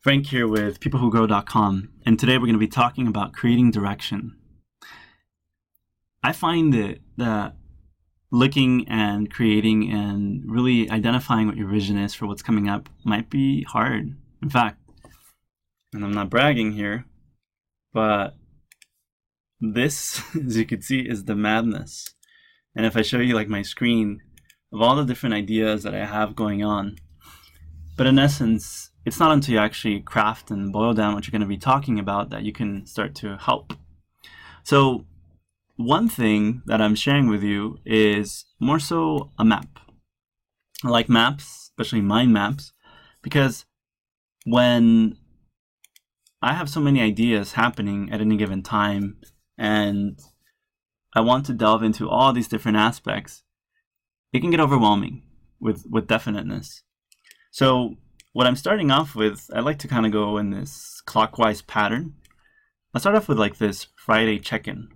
Frank here with peoplewhogrow.com, and today we're going to be talking about creating direction. I find that looking and creating and really identifying what your vision is for what's coming up might be hard. In fact, and I'm not bragging here, but this, as you can see, is the madness. And if I show you like my screen of all the different ideas that I have going on, but in essence, it's not until you actually craft and boil down what you're going to be talking about that you can start to help. So one thing that I'm sharing with you is more so a map. I like maps, especially mind maps, because when I have so many ideas happening at any given time and I want to delve into all these different aspects, it can get overwhelming with definiteness. So what I'm starting off with, I like to kind of go in this clockwise pattern. I'll start off with like this Friday check-in.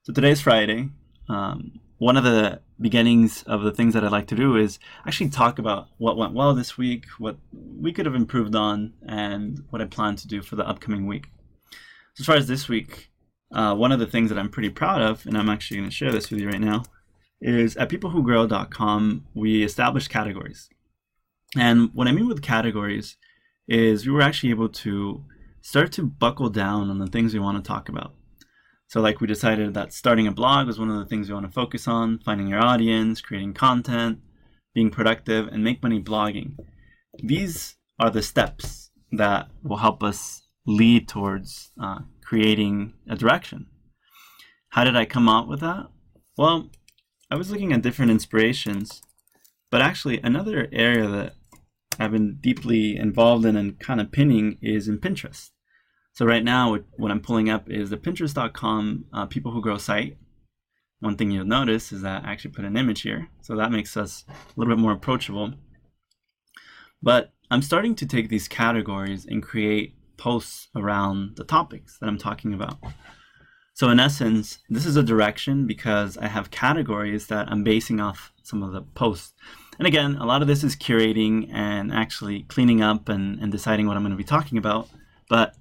So today's Friday. One of the beginnings of the things that I like to do is actually talk about what went well this week, what we could have improved on, and what I plan to do for the upcoming week. So as far as this week, one of the things that I'm pretty proud of, and I'm actually going to share this with you right now, is at peoplewhogrow.com, we established categories. And what I mean with categories is we were actually able to start to buckle down on the things we want to talk about. So like we decided that starting a blog was one of the things we want to focus on, finding your audience, creating content, being productive, and make money blogging. These are the steps that will help us lead towards creating a direction. How did I come out with that? Well, I was looking at different inspirations, but actually another area that I've been deeply involved in and kind of pinning is in Pinterest. So right now what I'm pulling up is the Pinterest.com People Who Grow site. One thing you'll notice is that I actually put an image here. So that makes us a little bit more approachable. But I'm starting to take these categories and create posts around the topics that I'm talking about. So in essence, this is a direction because I have categories that I'm basing off some of the posts. And again, a lot of this is curating and actually cleaning up and deciding what I'm going to be talking about. But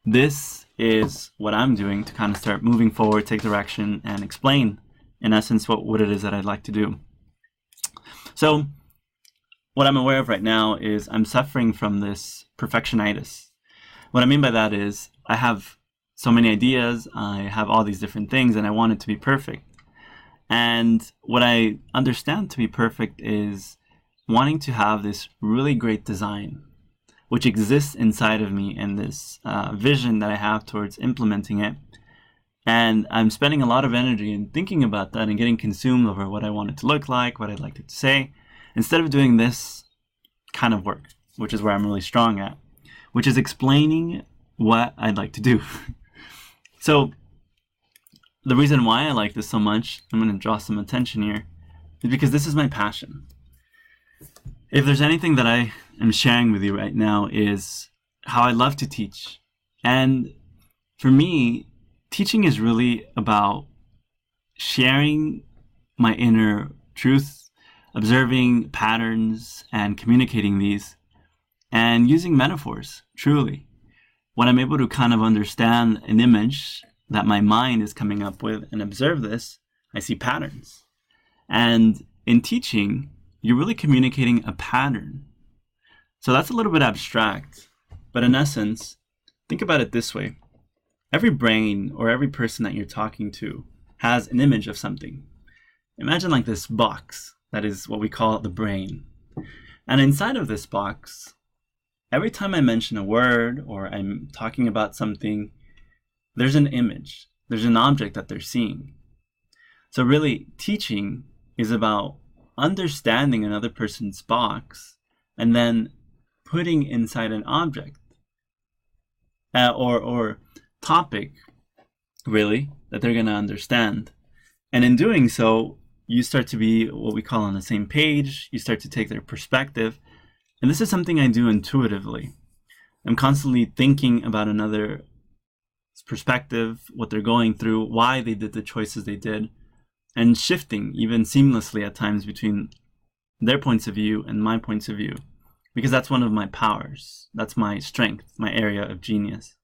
this is what I'm doing to kind of start moving forward, take direction, and explain, in essence, what it is that I'd like to do. So what I'm aware of right now is I'm suffering from this perfectionitis. What I mean by that is I have so many ideas, I have all these different things, and I want it to be perfect. And what I understand to be perfect is wanting to have this really great design, which exists inside of me and this vision that I have towards implementing it. And I'm spending a lot of energy in thinking about that and getting consumed over what I want it to look like, what I'd like it to say, instead of doing this kind of work, which is where I'm really strong at, which is explaining what I'd like to do. So the reason why I like this so much, I'm going to draw some attention here, is because this is my passion. If there's anything that I am sharing with you right now is how I love to teach. And for me, teaching is really about sharing my inner truth, observing patterns and communicating these, and using metaphors, truly. When I'm able to kind of understand an image that my mind is coming up with and observe this, I see patterns. And in teaching, you're really communicating a pattern. So that's a little bit abstract, but in essence, think about it this way. Every brain or every person that you're talking to has an image of something. Imagine like this box that is what we call the brain. And inside of this box, every time I mention a word or I'm talking about something, there's an image, there's an object that they're seeing. So really, teaching is about understanding another person's box and then putting inside an object or topic, really, that they're going to understand. And in doing so, you start to be what we call on the same page, you start to take their perspective. And this is something I do intuitively. I'm constantly thinking about another perspective, what they're going through, why they did the choices they did, and shifting even seamlessly at times between their points of view and my points of view. because that's one of my powers. That's my strength, my area of genius.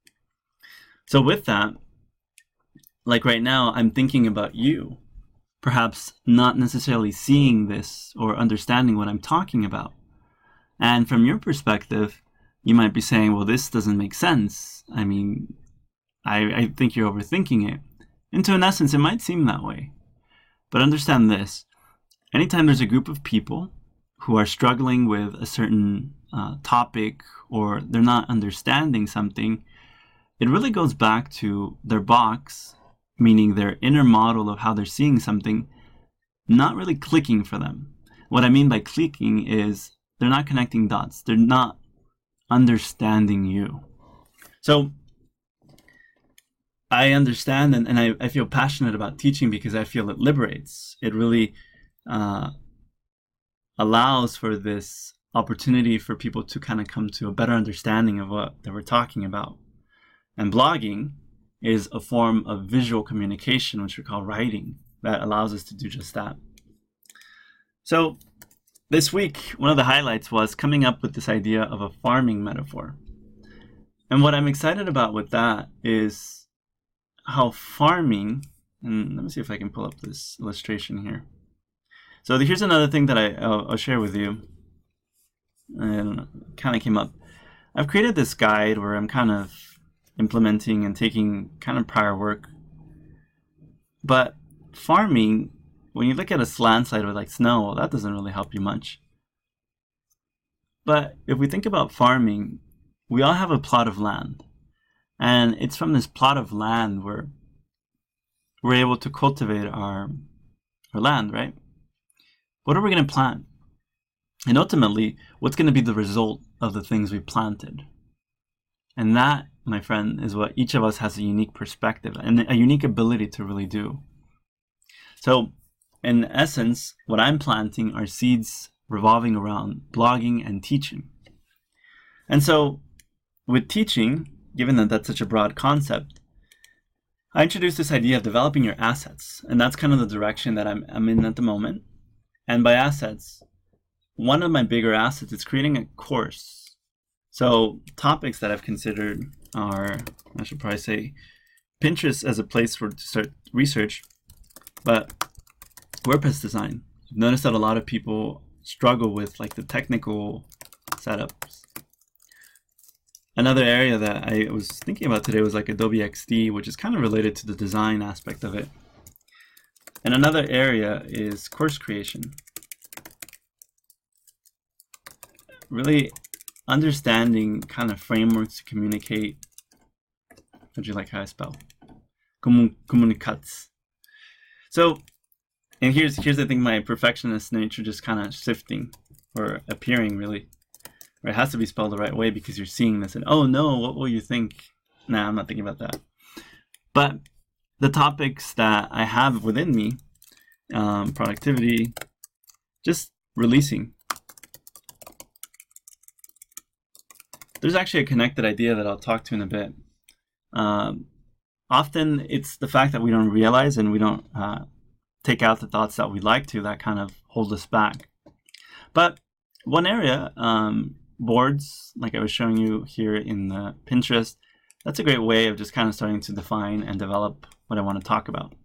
So with that, like right now, I'm thinking about you, perhaps not necessarily seeing this or understanding what I'm talking about. And from your perspective, you might be saying, well, this doesn't make sense. I mean, I think you're overthinking it. And to an essence, it might seem that way. But understand this. Anytime there's a group of people who are struggling with a certain topic, or they're not understanding something, it really goes back to their box, meaning their inner model of how they're seeing something, not really clicking for them. What I mean by clicking is they're not connecting dots. They're not understanding you. So I understand, and I feel passionate about teaching because I feel it liberates. It really allows for this opportunity for people to kind of come to a better understanding of what they were talking about. And blogging is a form of visual communication, which we call writing, that allows us to do just that. So this week, one of the highlights was coming up with this idea of a farming metaphor. And what I'm excited about with that is how farming, and let me see if I can pull up this illustration here. So here's another thing that I'll share with you, and it kind of came up. I've created this guide where I'm kind of implementing and taking kind of prior work. But farming, when you look at a landslide with like snow, that doesn't really help you much. But if we think about farming, we all have a plot of land. And it's from this plot of land where we're able to cultivate our land, right? What are we going to plant? And ultimately, what's going to be the result of the things we planted? And that, my friend, is what each of us has a unique perspective and a unique ability to really do. So, in essence, what I'm planting are seeds revolving around blogging and teaching. And so, with teaching, given that that's such a broad concept, I introduced this idea of developing your assets. And that's kind of the direction that I'm in at the moment. And by assets, one of my bigger assets is creating a course. So topics that I've considered are, I should probably say, Pinterest as a place to start research, but WordPress design. I've noticed that a lot of people struggle with like the technical setups. Another area that I was thinking about today was like Adobe XD, which is kind of related to the design aspect of it. And another area is course creation. Really understanding kind of frameworks to communicate. How'd you like how I spell? Communicats. So, and here's the thing, my perfectionist nature just kind of shifting or appearing really. Or it has to be spelled the right way because you're seeing this and, oh no, what will you think? Nah, I'm not thinking about that. But the topics that I have within me, productivity, just releasing. There's actually a connected idea that I'll talk to in a bit. Often it's the fact that we don't realize and we don't take out the thoughts that we'd like to that kind of hold us back. But one area, boards, like I was showing you here in the Pinterest, that's a great way of just kind of starting to define and develop what I want to talk about.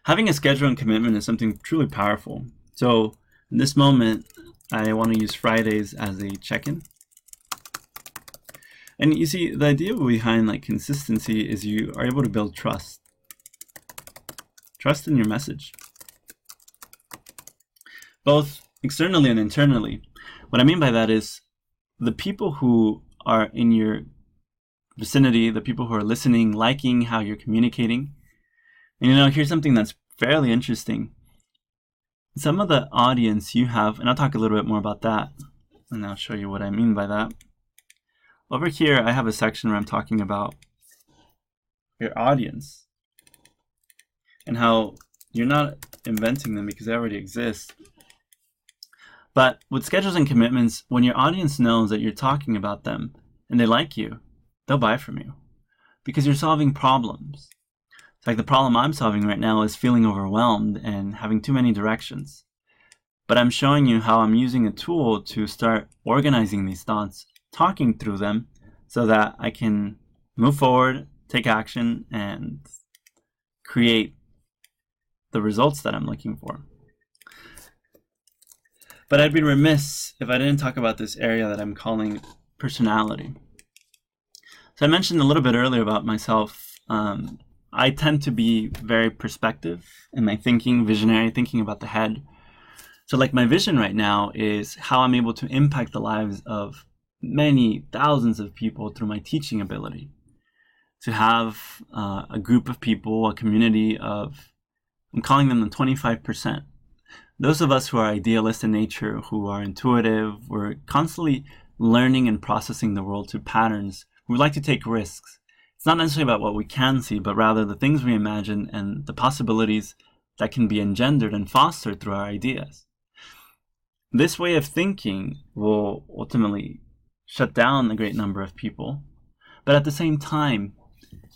Having a schedule and commitment is something truly powerful. So in this moment, I want to use Fridays as a check-in. And you see, the idea behind like consistency is you are able to build trust. Trust in your message. Both externally and internally. What I mean by that is the people who are in your vicinity, the people who are listening, liking how you're communicating. And you know, here's something that's fairly interesting. Some of the audience you have, and I'll talk a little bit more about that, and I'll show you what I mean by that. Over here, I have a section where I'm talking about your audience and how you're not inventing them because they already exist. But with schedules and commitments, when your audience knows that you're talking about them and they like you, they'll buy from you because you're solving problems. It's like the problem I'm solving right now is feeling overwhelmed and having too many directions. but I'm showing you how I'm using a tool to start organizing these thoughts, talking through them, so that I can move forward, take action, and create the results that I'm looking for. But I'd be remiss if I didn't talk about this area that I'm calling personality. So I mentioned a little bit earlier about myself. I tend to be very perspective in my thinking, visionary, thinking about the head. So like my vision right now is how I'm able to impact the lives of many thousands of people through my teaching ability. To have a group of people, a community of, I'm calling them the 25%. Those of us who are idealists in nature, who are intuitive, we're constantly learning and processing the world through patterns. We like to take risks. It's not necessarily about what we can see, but rather the things we imagine and the possibilities that can be engendered and fostered through our ideas. This way of thinking will ultimately shut down a great number of people, but at the same time,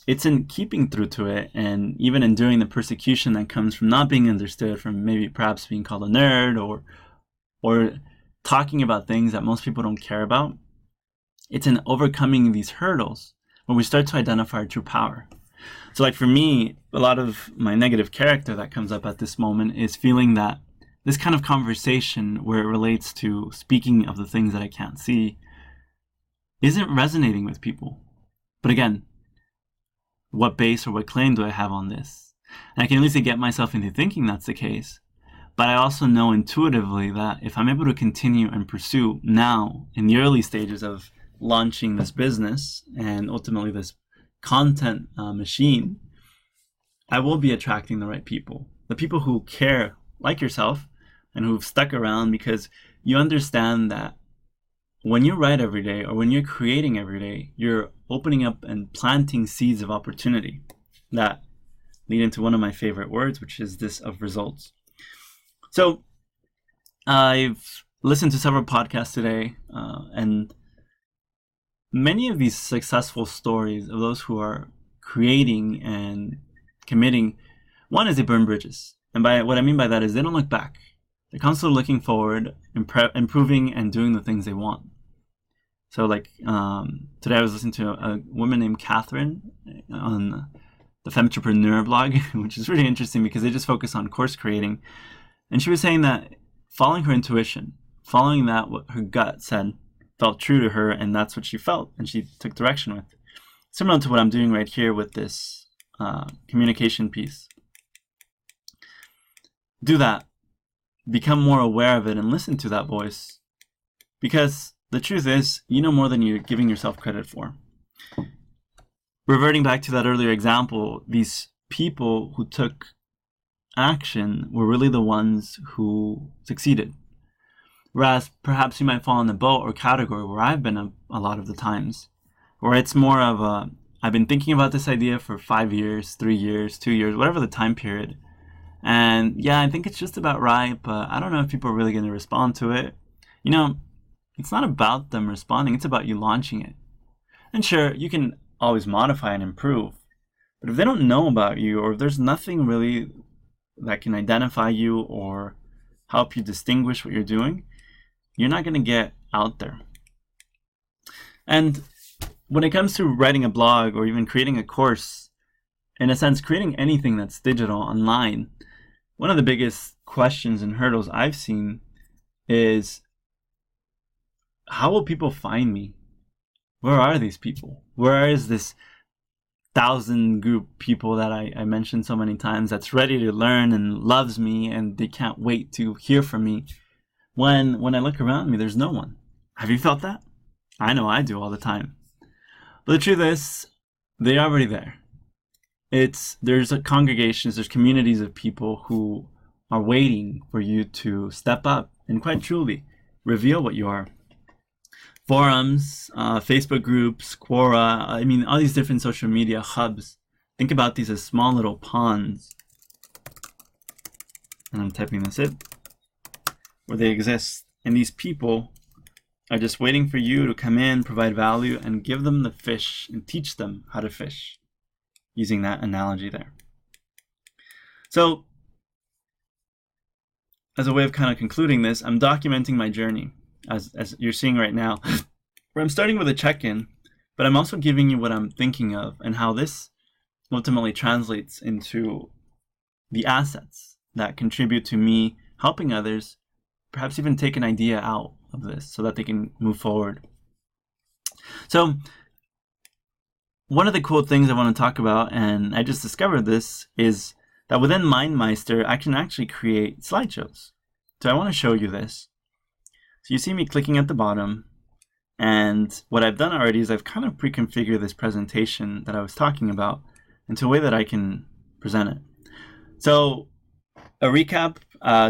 it's in keeping through to it, and even enduring the persecution that comes from not being understood, from maybe perhaps being called a nerd or talking about things that most people don't care about. It's in overcoming these hurdles when we start to identify our true power. So like for me, a lot of my negative character that comes up at this moment is feeling that this kind of conversation where it relates to speaking of the things that I can't see isn't resonating with people. But again, what base or what claim do I have on this? And I can at least get myself into thinking that's the case. But I also know intuitively that if I'm able to continue and pursue now in the early stages of launching this business and ultimately this content machine, I will be attracting the right people. The people who care like yourself and who've stuck around because you understand that when you write every day or when you're creating every day, you're opening up and planting seeds of opportunity that lead into one of my favorite words, which is this of results. So I've listened to several podcasts today, and many of these successful stories of those who are creating and committing, one is they burn bridges. And by what I mean by that is they don't look back. They're constantly looking forward, improving and doing the things they want. So like today I was listening to a woman named Catherine on the Femtrepreneur blog, which is really interesting because they just focus on course creating. And she was saying that following her intuition, following that what her gut said felt true to her, and that's what she felt and she took direction with. Similar to what I'm doing right here with this communication piece. Do that. Become more aware of it and listen to that voice. Because the truth is, you know more than you're giving yourself credit for. Reverting back to that earlier example, these people who took action were really the ones who succeeded. Whereas perhaps you might fall in the boat or category where I've been a lot of the times, where it's more of a, I've been thinking about this idea for 5 years, 3 years, 2 years, whatever the time period. And yeah, I think it's just about right, but I don't know if people are really going to respond to it. You know, it's not about them responding, it's about you launching it. And sure, you can always modify and improve, but if they don't know about you, or if there's nothing really that can identify you or help you distinguish what you're doing, you're not going to get out there. And when it comes to writing a blog or even creating a course, in a sense, creating anything that's digital online, one of the biggest questions and hurdles I've seen is, how will people find me? Where are these people? Where is this 1,000 group people that I mentioned so many times that's ready to learn and loves me and they can't wait to hear from me? When I look around me, there's no one. Have you felt that? I know I do all the time. But the truth is, they're already there. There's congregations, there's communities of people who are waiting for you to step up and quite truly reveal what you are. Forums, Facebook groups, Quora, I mean, all these different social media hubs. Think about these as small little ponds. And I'm typing this in, where they exist. And these people are just waiting for you to come in, provide value, and give them the fish and teach them how to fish, using that analogy there. So as a way of kind of concluding this, I'm documenting my journey, as you're seeing right now, where I'm starting with a check-in, but I'm also giving you what I'm thinking of and how this ultimately translates into the assets that contribute to me helping others, perhaps even take an idea out of this so that they can move forward. So one of the cool things I want to talk about, and I just discovered this, is that within MindMeister, I can actually create slideshows. So I want to show you this. So you see me clicking at the bottom, and what I've done already is I've kind of pre-configured this presentation that I was talking about into a way that I can present it. So a recap,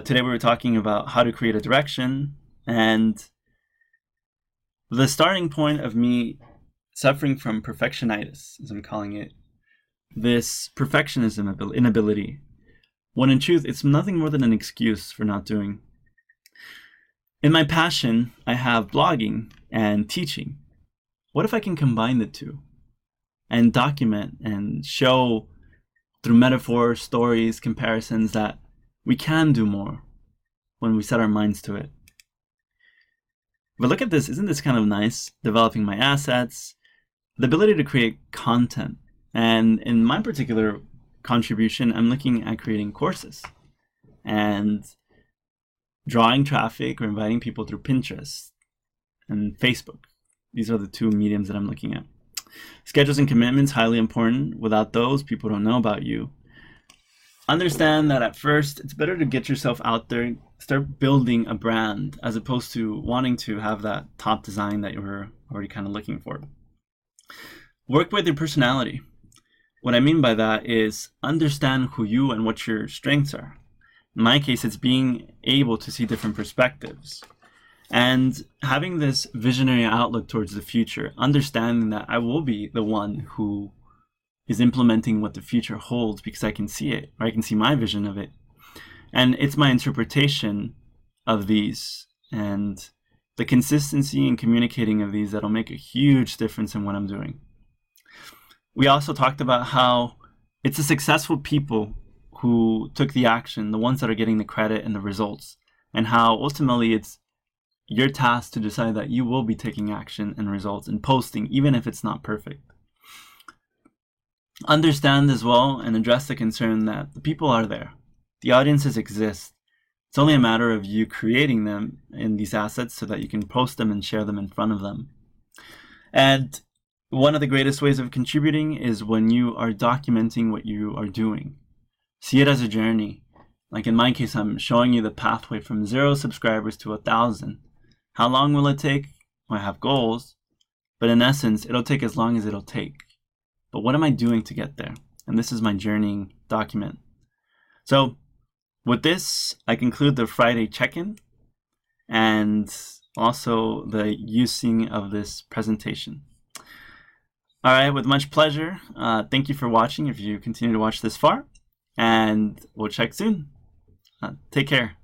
today we were talking about how to create a direction, and the starting point of me suffering from perfectionitis, as I'm calling it, this perfectionism inability, when in truth it's nothing more than an excuse for not doing. In my passion, I have blogging and teaching. What if I can combine the two and document and show through metaphors, stories, comparisons that we can do more when we set our minds to it? But look at this, isn't this kind of nice? Developing my assets, the ability to create content. And in my particular contribution, I'm looking at creating courses and drawing traffic or inviting people through Pinterest and Facebook. These are the two mediums that I'm looking at. Schedules and commitments, highly important. Without those, people don't know about you. Understand that at first, it's better to get yourself out there, start building a brand, as opposed to wanting to have that top design that you were already kind of looking for. Work with your personality. What I mean by that is understand who you and what your strengths are. In my case, it's being able to see different perspectives and having this visionary outlook towards the future, understanding that I will be the one who is implementing what the future holds because I can see it, or I can see my vision of it. And it's my interpretation of these and the consistency in communicating of these that'll make a huge difference in what I'm doing. We also talked about how it's the successful people who took the action, the ones that are getting the credit and the results, and how ultimately it's your task to decide that you will be taking action and results and posting, even if it's not perfect. Understand as well and address the concern that the people are there. The audiences exist. It's only a matter of you creating them in these assets so that you can post them and share them in front of them. And one of the greatest ways of contributing is when you are documenting what you are doing. See it as a journey. Like in my case, I'm showing you the pathway from 0 subscribers to 1,000. How long will it take? Well, I have goals, but in essence, it'll take as long as it'll take. But what am I doing to get there? And this is my journeying document. So with this, I conclude the Friday check-in and also the using of this presentation. All right, with much pleasure. Thank you for watching if you continue to watch this far, and we'll check soon. Take care.